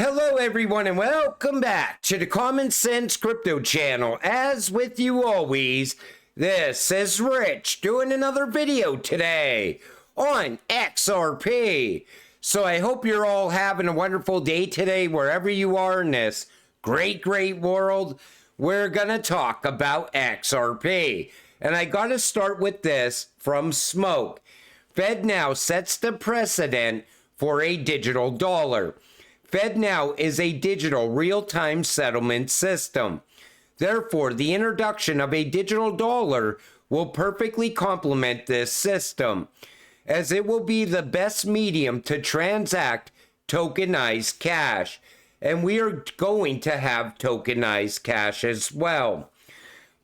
Hello everyone and welcome back to the Common Sense Crypto channel. As with you always, this is Rich doing another video today on XRP. So I hope you're all having a wonderful day today wherever you are in this great world. We're gonna talk about XRP. And I gotta start with this from Smoke. FedNow sets the precedent for a digital dollar. FedNow is a digital real-time settlement system. Therefore, the introduction of a digital dollar will perfectly complement this system, as it will be the best medium to transact tokenized cash. And we are going to have tokenized cash as well.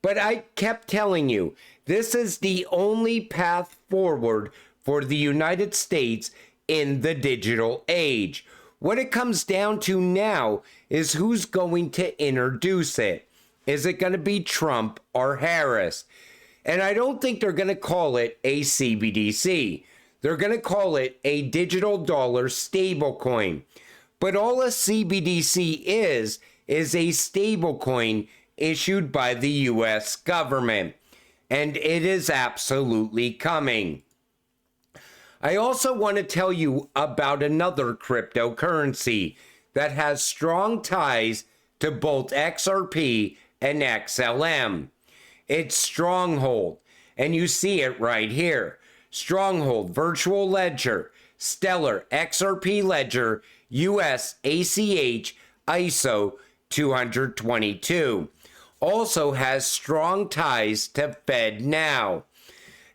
But I kept telling you, this is the only path forward for the United States in the digital age. What it comes down to now is who's going to introduce it. Is it going to be Trump or Harris? And I don't think they're going to call it a CBDC. They're going to call it a digital dollar stablecoin. But all a CBDC is a stablecoin issued by the US government. And it is absolutely coming. I also want to tell you about another cryptocurrency that has strong ties to both XRP and XLM. It's Stronghold, and you see it right here. Stronghold Virtual Ledger, Stellar XRP Ledger, US ACH ISO 222. Also has strong ties to FedNow.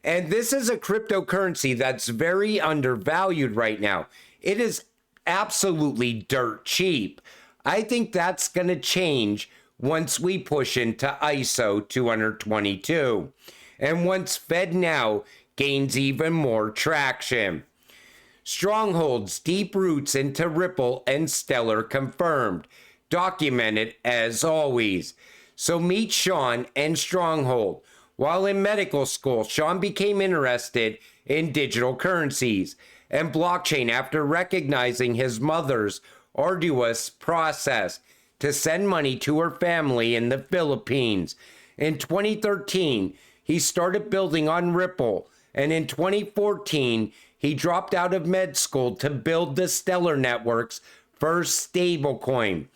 And this is a cryptocurrency that's very undervalued right now. It is absolutely dirt cheap. I think that's going to change once we push into ISO 222. And once FedNow gains even more traction. Stronghold's deep roots into Ripple and Stellar confirmed. Documented as always. So meet Sean and Stronghold. While in medical school, Sean became interested in digital currencies and blockchain after recognizing his mother's arduous process to send money to her family in the Philippines. In 2013, he started building on Ripple, and in 2014, he dropped out of med school to build the Stellar Network's first stablecoin.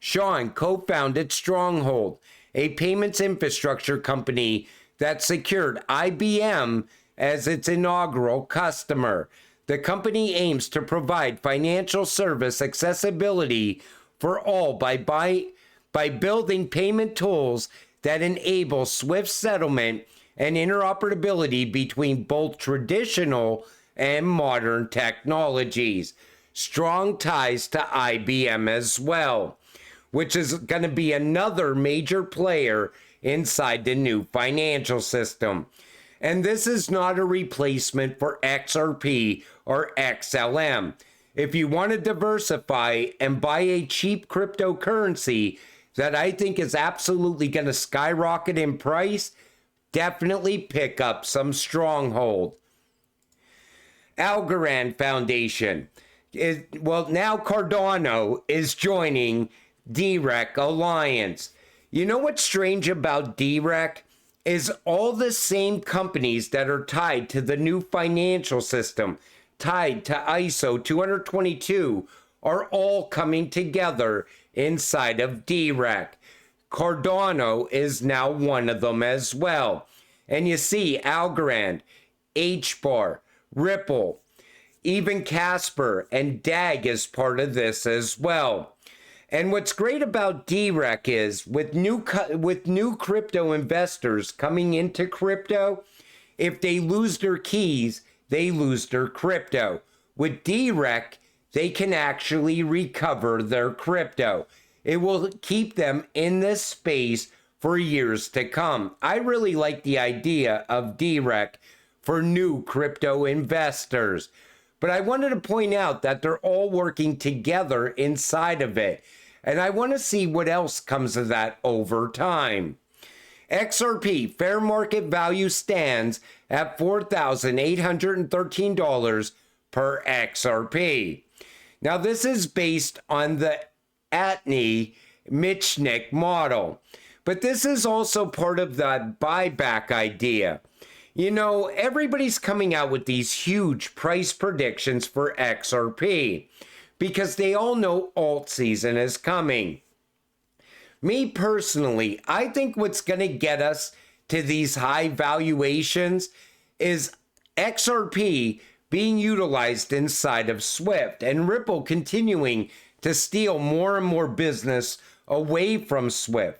Sean co-founded Stronghold, a payments infrastructure company that secured IBM as its inaugural customer. The company aims to provide financial service accessibility for all by building payment tools that enable swift settlement and interoperability between both traditional and modern technologies. Strong ties to IBM as well, which is going to be another major player inside the new financial system. And this is not a replacement for XRP or XLM. If you want to diversify and buy a cheap cryptocurrency that I think is absolutely going to skyrocket in price, definitely pick up some Stronghold. Algorand Foundation. Now Cardano is joining DREC Alliance. You know what's strange about DREC is all the same companies that are tied to the new financial system, tied to ISO 222, are all coming together inside of DREC. Cardano is now one of them as well. And you see Algorand, HBAR, Ripple, even Casper and DAG is part of this as well. And what's great about DREC is with new crypto investors coming into crypto, if they lose their keys, they lose their crypto. With DREC, they can actually recover their crypto. It will keep them in this space for years to come. I really like the idea of DREC for new crypto investors. But I wanted to point out that they're all working together inside of it. And I want to see what else comes of that over time. XRP fair market value stands at $4,813 per XRP. Now, this is based on the Atney-Michnik model. But this is also part of the buyback idea. You know, everybody's coming out with these huge price predictions for XRP because they all know alt season is coming. Me personally, I think what's going to get us to these high valuations is XRP being utilized inside of Swift and Ripple continuing to steal more and more business away from Swift.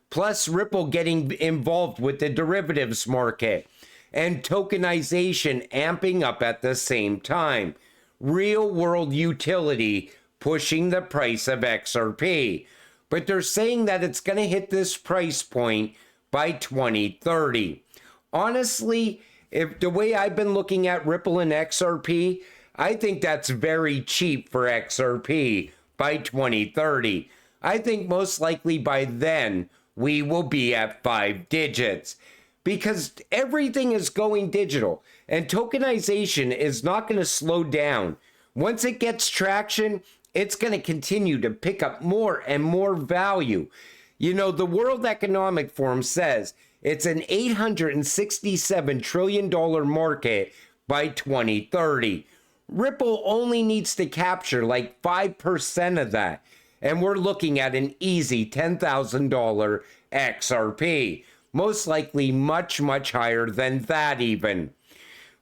Plus Ripple getting involved with the derivatives market and tokenization amping up at the same time. Real world utility pushing the price of XRP. But they're saying that it's going to hit this price point by 2030. Honestly, if the way I've been looking at Ripple and XRP, I think that's very cheap for XRP by 2030. I think most likely by then we will be at 5 digits because everything is going digital and tokenization is not going to slow down. Once it gets traction, it's going to continue to pick up more and more value. You know, the World Economic Forum says it's an $867 trillion market by 2030. Ripple only needs to capture like 5% of that. And we're looking at an easy $10,000 XRP. Most likely much, much higher than that even.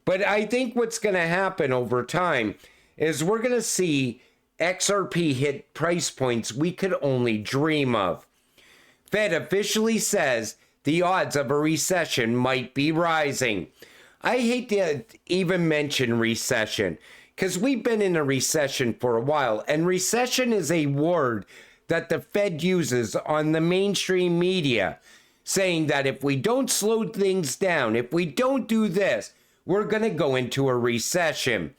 But I think what's going to happen over time is we're going to see XRP hit price points we could only dream of. Fed officially says the odds of a recession might be rising. I hate to even mention recession because we've been in a recession for a while, and recession is a word that the Fed uses on the mainstream media, saying that if we don't slow things down, if we don't do this, we're going to go into a recession.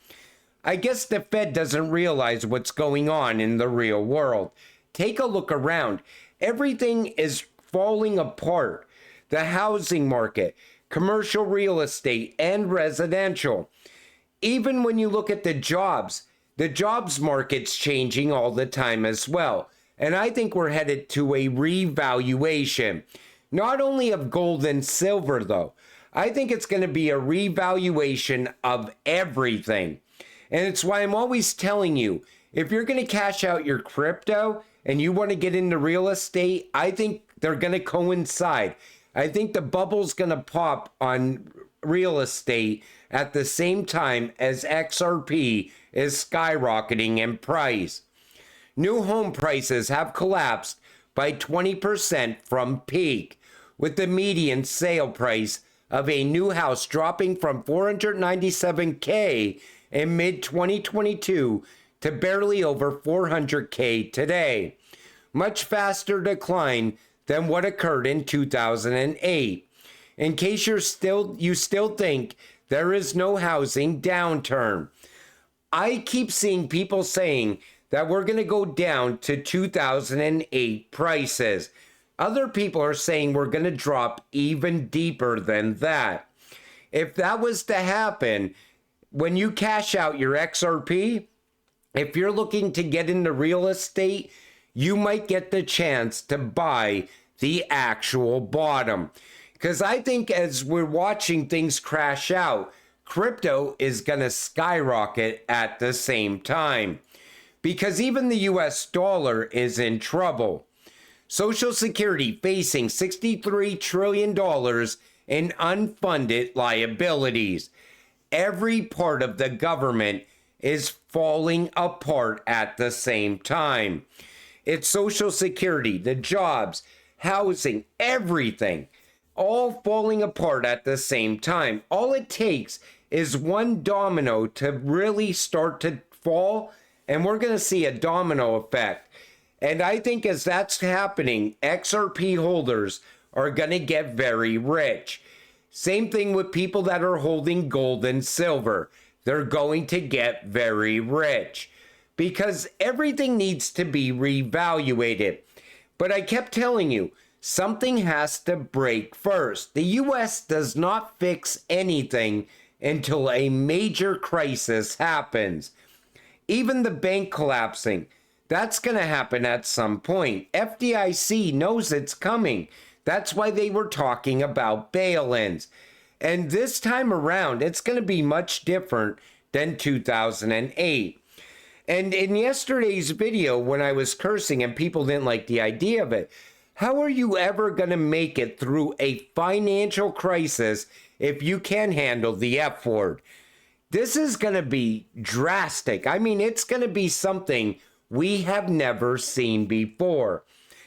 I guess the Fed doesn't realize what's going on in the real world. Take a look around. Everything is falling apart. The housing market, commercial real estate, and residential. Even when you look at the jobs market's changing all the time as well. And I think we're headed to a revaluation. Not only of gold and silver, though. I think it's going to be a revaluation of everything. And it's why I'm always telling you, if you're going to cash out your crypto and you want to get into real estate, I think they're going to coincide. I think the bubble's going to pop on real estate at the same time as XRP is skyrocketing in price. New home prices have collapsed by 20% from peak, with the median sale price of a new house dropping from $497K in mid-2022 to barely over $400K today. Much faster decline than what occurred in 2008. In case you still think there is no housing downturn. I keep seeing people saying that we're going to go down to 2008 prices. Other people are saying we're going to drop even deeper than that. If that was to happen, when you cash out your XRP, if you're looking to get into real estate, you might get the chance to buy the actual bottom. Because I think as we're watching things crash out, crypto is going to skyrocket at the same time. Because even the US dollar is in trouble. Social Security facing $63 trillion in unfunded liabilities. Every part of the government is falling apart at the same time. It's Social Security, the jobs, housing, everything, all falling apart at the same time. All it takes is one domino to really start to fall, and we're going to see a domino effect. And I think as that's happening, XRP holders are going to get very rich. Same thing with people that are holding gold and silver. They're going to get very rich because everything needs to be reevaluated. But I kept telling you, something has to break first. The US does not fix anything until a major crisis happens. Even the bank collapsing, That's going to happen at some point. FDIC knows it's coming. That's why they were talking about bail-ins. And this time around, it's going to be much different than 2008. And in yesterday's video, when I was cursing and people didn't like the idea of it, how are you ever going to make it through a financial crisis if you can't handle the F word? This is going to be drastic. I mean, it's going to be something we have never seen before.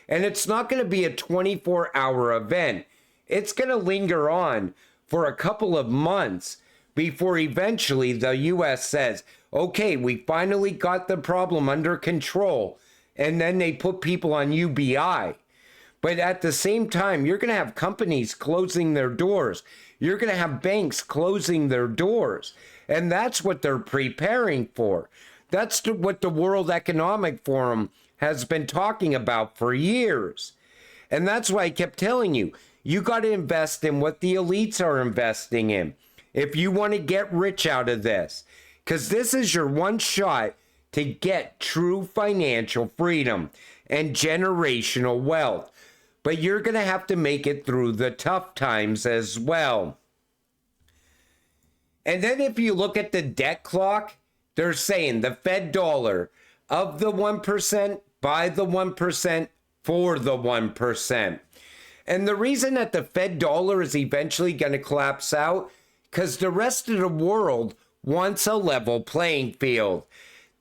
And it's not going to be a 24-hour event. It's going to linger on for a couple of months before eventually the U.S. says, okay, we finally got the problem under control. And then they put people on UBI. But at the same time, you're going to have companies closing their doors. You're going to have banks closing their doors. And that's what they're preparing for. That's what the World Economic Forum has been talking about for years. And that's why I kept telling you, you got to invest in what the elites are investing in if you want to get rich out of this. Because this is your one shot to get true financial freedom and generational wealth. But you're going to have to make it through the tough times as well. And then if you look at the debt clock, they're saying the Fed dollar of the 1%, by the 1%, for the 1%. And the reason that the Fed dollar is eventually going to collapse out, because the rest of the world wants a level playing field.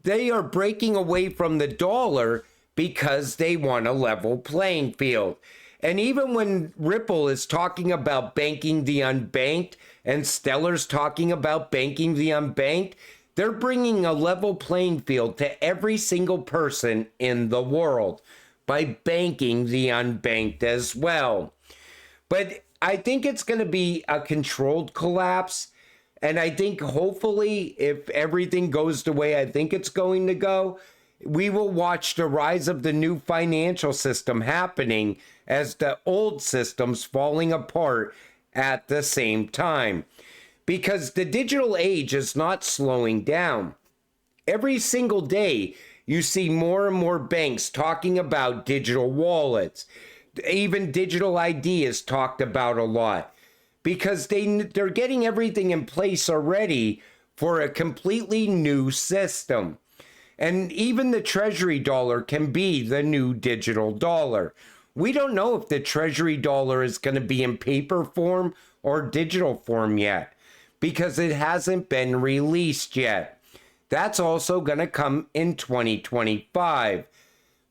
They are breaking away from the dollar because they want a level playing field. And even when Ripple is talking about banking the unbanked and Stellar's talking about banking the unbanked, they're bringing a level playing field to every single person in the world by banking the unbanked as well. But I think it's going to be a controlled collapse. And I think hopefully if everything goes the way I think it's going to go, we will watch the rise of the new financial system happening as the old system's falling apart at the same time. Because the digital age is not slowing down. Every single day, you see more and more banks talking about digital wallets. Even digital ID is talked about a lot. Because they're getting everything in place already for a completely new system. And even the treasury dollar can be the new digital dollar. We don't know if the treasury dollar is going to be in paper form or digital form yet, because it hasn't been released yet. That's also going to come in 2025.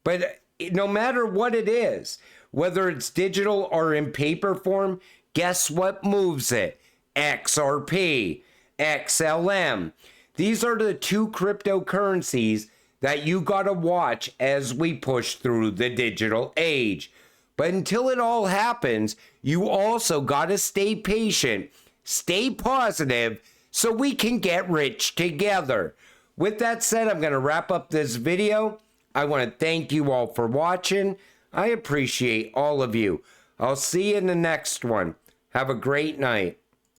But no matter what it is, whether it's digital or in paper form, guess what moves it? XRP, XLM. These are the two cryptocurrencies that you got to watch as we push through the digital age. But until it all happens, you also got to stay patient, stay positive, so we can get rich together. With that said, I'm going to wrap up this video. I want to thank you all for watching. I appreciate all of you. I'll see you in the next one. Have a great night.